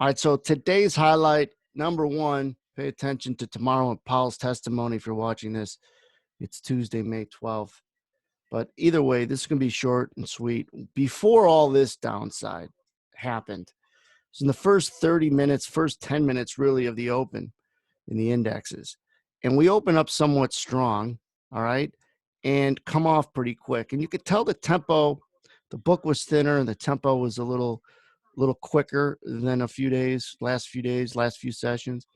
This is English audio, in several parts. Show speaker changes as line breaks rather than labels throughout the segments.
All right, so today's highlight, number one, pay attention to tomorrow and Powell's testimony if you're watching this. It's Tuesday, May 12th. But either way, this is going to be short and sweet. Before all this downside happened, so in the first 30 minutes, first 10 minutes really of the open in the indexes, and we open up somewhat strong, all right, and come off pretty quick. And you could tell the tempo, the book was thinner and the tempo was a little quicker than last few sessions,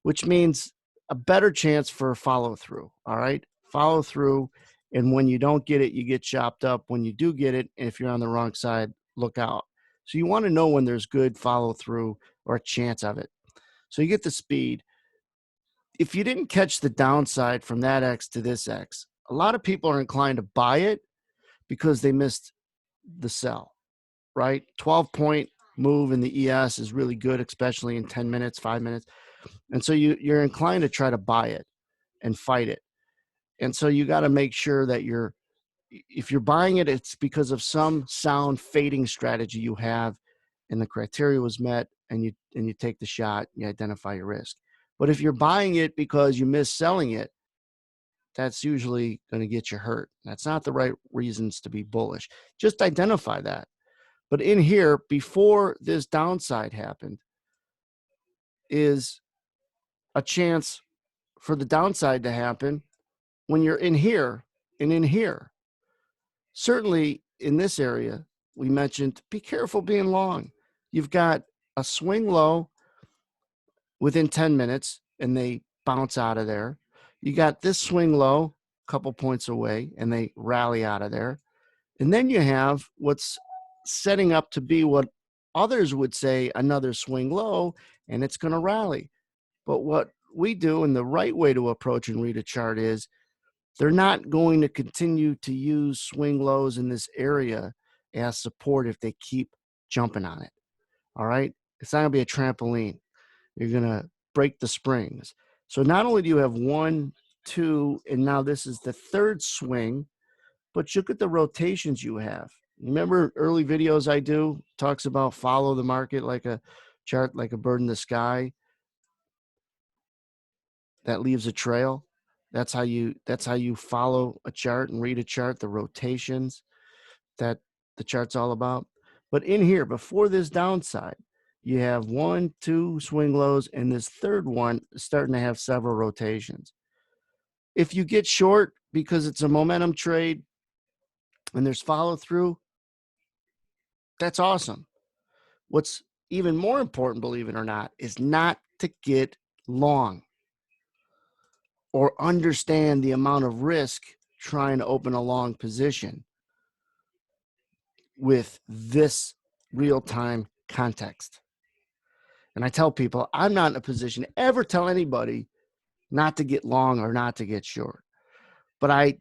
which means a better chance for follow through. All right. Follow through. And when you don't get it, you get chopped up. When you do get it, if you're on the wrong side, look out. So you want to know when there's good follow through or a chance of it. So you get the speed. If you didn't catch the downside from that X to this X, a lot of people are inclined to buy it because they missed the sell, right? 12-point move in the ES is really good, especially in 10 minutes, 5 minutes. And so you're inclined to try to buy it and fight it. And so you got to make sure that if you're buying it, it's because of some sound fading strategy you have and the criteria was met and you take the shot, you identify your risk. But if you're buying it because you miss selling it, that's usually going to get you hurt. That's not the right reasons to be bullish. Just identify that. But in here, before this downside happened, is a chance for the downside to happen when you're in here and in here. Certainly in this area, we mentioned be careful being long. You've got a swing low within 10 minutes and they bounce out of there. You got this swing low a couple points away and they rally out of there. And then you have what's setting up to be what others would say another swing low, and it's going to rally. But what we do, and the right way to approach and read a chart is they're not going to continue to use swing lows in this area as support if they keep jumping on it. All right? It's not going to be a trampoline. You're going to break the springs. So not only do you have 1, 2, and now this is the third swing, but look at the rotations you have. Remember early videos I do talks about follow the market like a chart, like a bird in the sky that leaves a trail. That's how you follow a chart and read a chart, the rotations that the chart's all about. But in here, before this downside, you have 1, 2 swing lows, and this third one is starting to have several rotations. If you get short because it's a momentum trade and there's follow through, that's awesome. What's even more important, believe it or not, is not to get long or understand the amount of risk trying to open a long position with this real-time context. And I tell people, I'm not in a position to ever tell anybody not to get long or not to get short. But I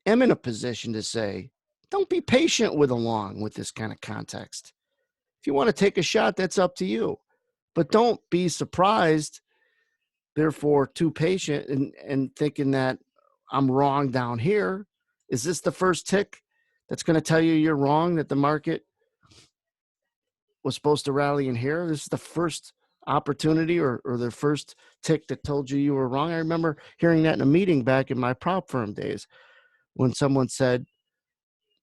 am in a position to say, don't be patient with a long with this kind of context. If you want to take a shot, that's up to you. But don't be surprised, therefore too patient and thinking that I'm wrong down here. Is this the first tick that's going to tell you you're wrong, that the market was supposed to rally in here? This is the first opportunity or the first tick that told you were wrong. I remember hearing that in a meeting back in my prop firm days when someone said,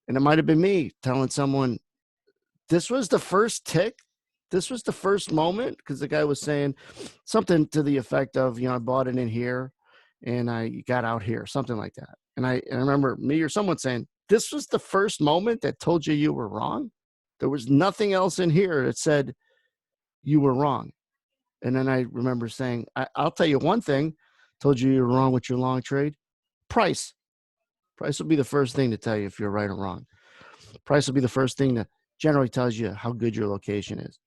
and it might have been me telling someone, this was the first tick. This was the first moment, because the guy was saying something to the effect of, I bought it in here and I got out here, something like that. And I remember me or someone saying, this was the first moment that told you were wrong. There was nothing else in here that said you were wrong. And then I remember saying, I'll tell you one thing, told you were wrong with your long trade. Price will be the first thing to tell you if you're right or wrong. Price will be the first thing that generally tells you how good your location is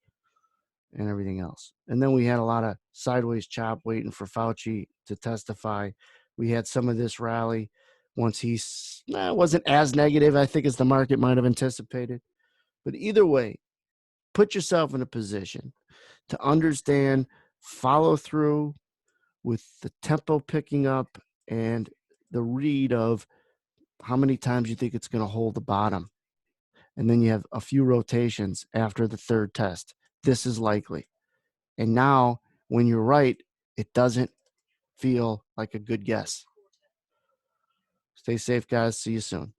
and everything else. And then we had a lot of sideways chop waiting for Fauci to testify. We had some of this rally once wasn't as negative, I think, as the market might have anticipated. But either way, put yourself in a position to understand follow through with the tempo picking up and the read of how many times you think it's going to hold the bottom. And then you have a few rotations after the third test. This is likely. And now when you're right, it doesn't feel like a good guess. Stay safe, guys. See you soon.